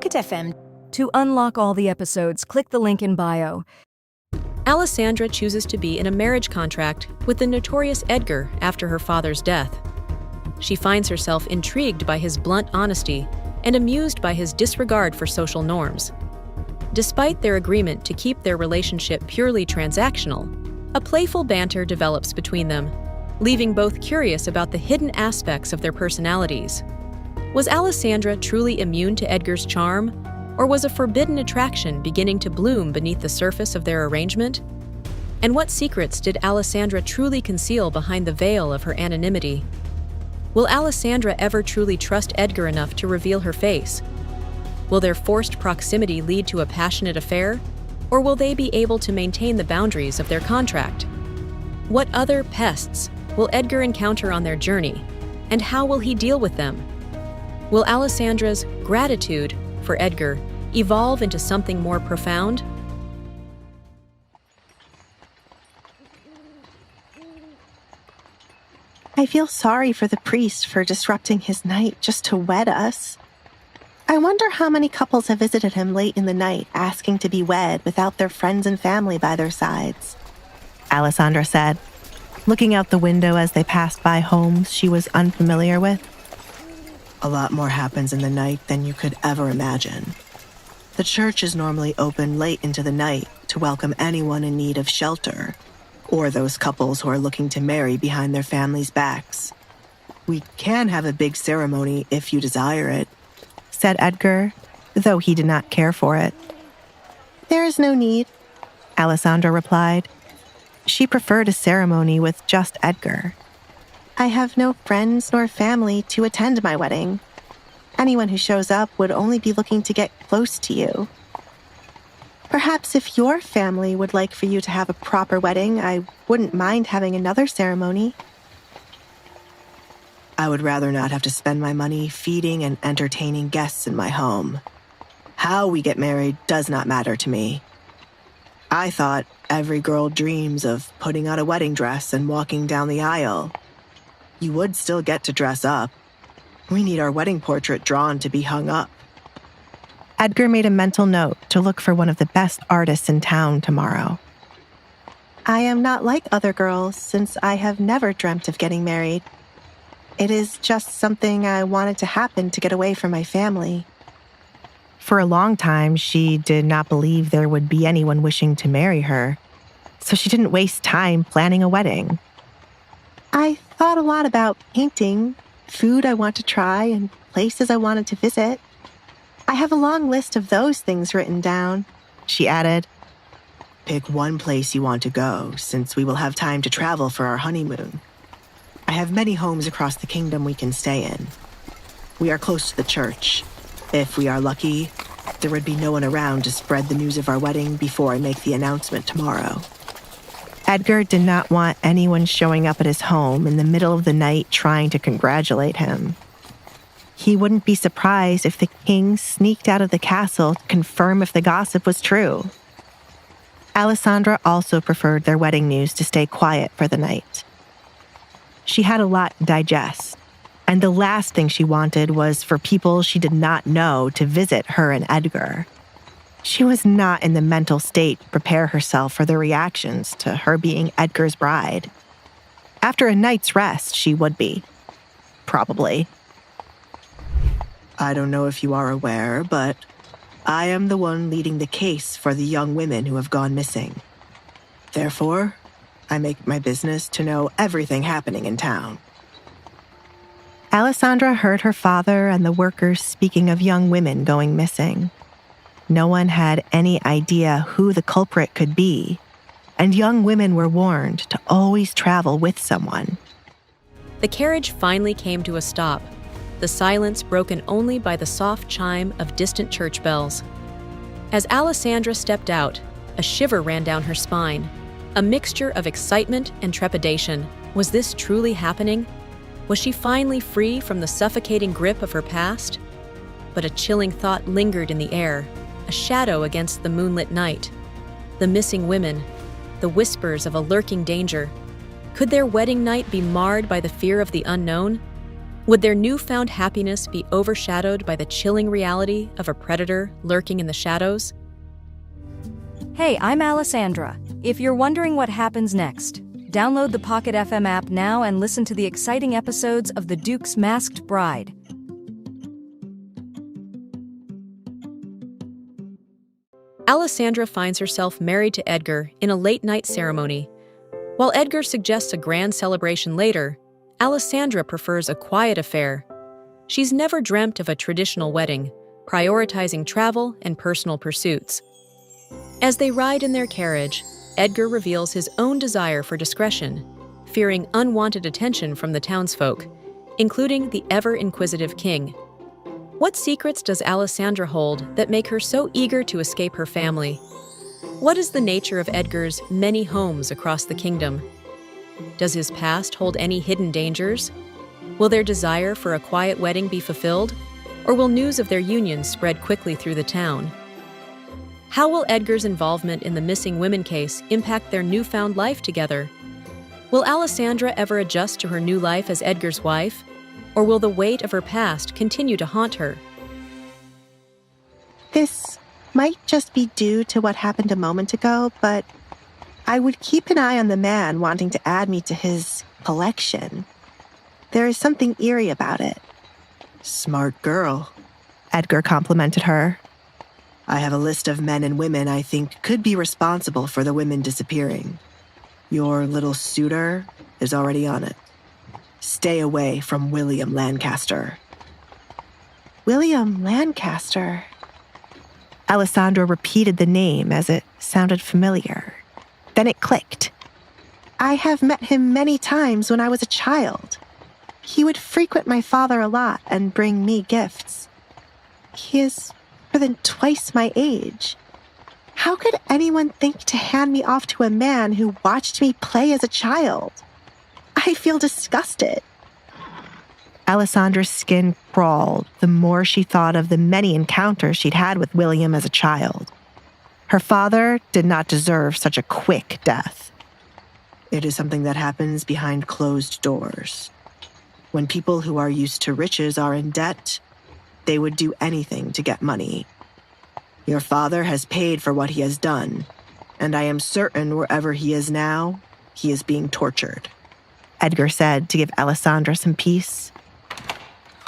Pocket FM. To unlock all the episodes, click the link in bio. Alessandra chooses to be in a marriage contract with the notorious Edgar after her father's death. She finds herself intrigued by his blunt honesty and amused by his disregard for social norms. Despite their agreement to keep their relationship purely transactional, a playful banter develops between them, leaving both curious about the hidden aspects of their personalities. Was Alessandra truly immune to Edgar's charm, or was a forbidden attraction beginning to bloom beneath the surface of their arrangement? And what secrets did Alessandra truly conceal behind the veil of her anonymity? Will Alessandra ever truly trust Edgar enough to reveal her face? Will their forced proximity lead to a passionate affair, or will they be able to maintain the boundaries of their contract? What other pests will Edgar encounter on their journey, and how will he deal with them? Will Alessandra's gratitude for Edgar evolve into something more profound? I feel sorry for the priest for disrupting his night just to wed us. I wonder how many couples have visited him late in the night asking to be wed without their friends and family by their sides, Alessandra said, looking out the window as they passed by homes she was unfamiliar with. A lot more happens in the night than you could ever imagine. The church is normally open late into the night to welcome anyone in need of shelter, or those couples who are looking to marry behind their families' backs. We can have a big ceremony if you desire it, said Edgar, though he did not care for it. There is no need, Alessandra replied. She preferred a ceremony with just Edgar. I have no friends nor family to attend my wedding. Anyone who shows up would only be looking to get close to you. Perhaps if your family would like for you to have a proper wedding, I wouldn't mind having another ceremony. I would rather not have to spend my money feeding and entertaining guests in my home. How we get married does not matter to me. I thought every girl dreams of putting on a wedding dress and walking down the aisle. You would still get to dress up. We need our wedding portrait drawn to be hung up. Edgar made a mental note to look for one of the best artists in town tomorrow. I am not like other girls since I have never dreamt of getting married. It is just something I wanted to happen to get away from my family. For a long time, she did not believe there would be anyone wishing to marry her, so she didn't waste time planning a wedding. I thought a lot about painting, food I want to try, and places I wanted to visit. I have a long list of those things written down, she added. Pick one place you want to go, since we will have time to travel for our honeymoon. I have many homes across the kingdom we can stay in. We are close to the church. If we are lucky, there would be no one around to spread the news of our wedding before I make the announcement tomorrow. Edgar did not want anyone showing up at his home in the middle of the night trying to congratulate him. He wouldn't be surprised if the king sneaked out of the castle to confirm if the gossip was true. Alessandra also preferred their wedding news to stay quiet for the night. She had a lot to digest, and the last thing she wanted was for people she did not know to visit her and Edgar. She was not in the mental state to prepare herself for the reactions to her being Edgar's bride. After a night's rest, she would be. Probably. I don't know if you are aware, but I am the one leading the case for the young women who have gone missing. Therefore, I make my business to know everything happening in town. Alessandra heard her father and the workers speaking of young women going missing. No one had any idea who the culprit could be, and young women were warned to always travel with someone. The carriage finally came to a stop, the silence broken only by the soft chime of distant church bells. As Alessandra stepped out, a shiver ran down her spine, a mixture of excitement and trepidation. Was this truly happening? Was she finally free from the suffocating grip of her past? But a chilling thought lingered in the air, a shadow against the moonlit night. The missing women, the whispers of a lurking danger. Could their wedding night be marred by the fear of the unknown? Would their newfound happiness be overshadowed by the chilling reality of a predator lurking in the shadows? Hey, I'm Alessandra. If you're wondering what happens next, download the Pocket FM app now and listen to the exciting episodes of The Duke's Masked Bride. Alessandra finds herself married to Edgar in a late-night ceremony. While Edgar suggests a grand celebration later, Alessandra prefers a quiet affair. She's never dreamt of a traditional wedding, prioritizing travel and personal pursuits. As they ride in their carriage, Edgar reveals his own desire for discretion, fearing unwanted attention from the townsfolk, including the ever-inquisitive king. What secrets does Alessandra hold that make her so eager to escape her family? What is the nature of Edgar's many homes across the kingdom? Does his past hold any hidden dangers? Will their desire for a quiet wedding be fulfilled, or will news of their union spread quickly through the town? How will Edgar's involvement in the missing women case impact their newfound life together? Will Alessandra ever adjust to her new life as Edgar's wife, or will the weight of her past continue to haunt her? This might just be due to what happened a moment ago, but I would keep an eye on the man wanting to add me to his collection. There is something eerie about it. Smart girl. Edgar complimented her. I have a list of men and women I think could be responsible for the women disappearing. Your little suitor is already on it. Stay away from William Lancaster. William Lancaster. Alessandra repeated the name as it sounded familiar. Then it clicked. I have met him many times when I was a child. He would frequent my father a lot and bring me gifts. He is more than twice my age. How could anyone think to hand me off to a man who watched me play as a child? I feel disgusted. Alessandra's skin crawled the more she thought of the many encounters she'd had with William as a child. Her father did not deserve such a quick death. It is something that happens behind closed doors. When people who are used to riches are in debt, they would do anything to get money. Your father has paid for what he has done, and I am certain wherever he is now, he is being tortured. Edgar said to give Alessandra some peace.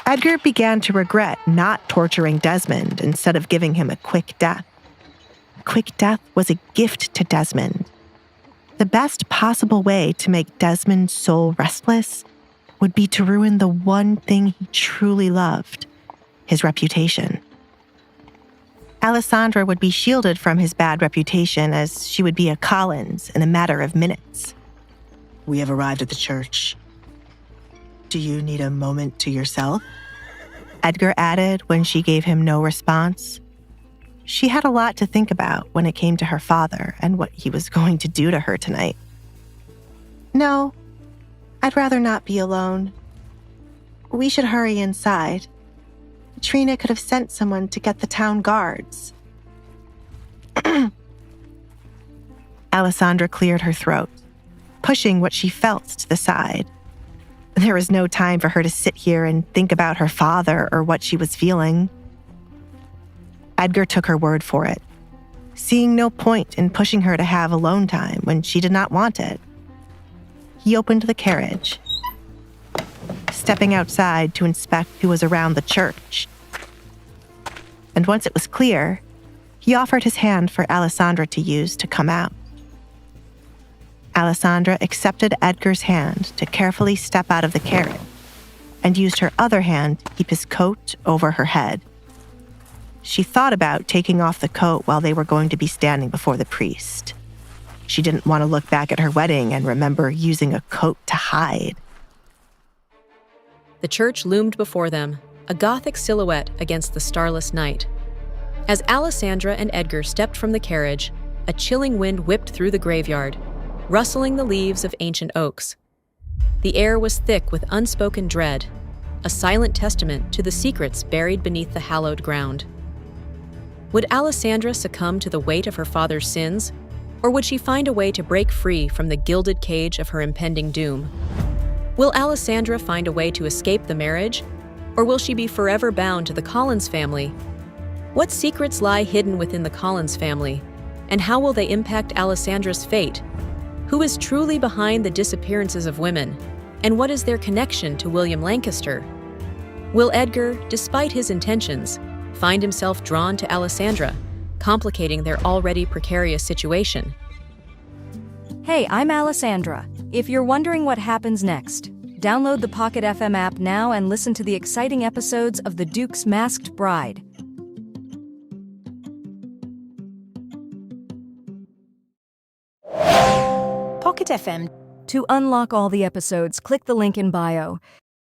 Edgar began to regret not torturing Desmond instead of giving him a quick death. A quick death was a gift to Desmond. The best possible way to make Desmond's soul restless would be to ruin the one thing he truly loved, his reputation. Alessandra would be shielded from his bad reputation as she would be a Collins in a matter of minutes. We have arrived at the church. Do you need a moment to yourself? Edgar added when she gave him no response. She had a lot to think about when it came to her father and what he was going to do to her tonight. No, I'd rather not be alone. We should hurry inside. Trina could have sent someone to get the town guards. Alessandra cleared her throat, pushing what she felt to the side. There was no time for her to sit here and think about her father or what she was feeling. Edgar took her word for it, seeing no point in pushing her to have alone time when she did not want it. He opened the carriage, stepping outside to inspect who was around the church. And once it was clear, he offered his hand for Alessandra to use to come out. Alessandra accepted Edgar's hand to carefully step out of the carriage and used her other hand to keep his coat over her head. She thought about taking off the coat while they were going to be standing before the priest. She didn't want to look back at her wedding and remember using a coat to hide. The church loomed before them, a Gothic silhouette against the starless night. As Alessandra and Edgar stepped from the carriage, a chilling wind whipped through the graveyard, rustling the leaves of ancient oaks. The air was thick with unspoken dread, a silent testament to the secrets buried beneath the hallowed ground. Would Alessandra succumb to the weight of her father's sins, or would she find a way to break free from the gilded cage of her impending doom? Will Alessandra find a way to escape the marriage? Or will she be forever bound to the Collins family? What secrets lie hidden within the Collins family? And how will they impact Alessandra's fate? Who is truly behind the disappearances of women? And what is their connection to William Lancaster? Will Edgar, despite his intentions, find himself drawn to Alessandra, complicating their already precarious situation? Hey, I'm Alessandra. If you're wondering what happens next, download the Pocket FM app now and listen to the exciting episodes of The Duke's Masked Bride. Pocket FM. To unlock all the episodes, click the link in bio.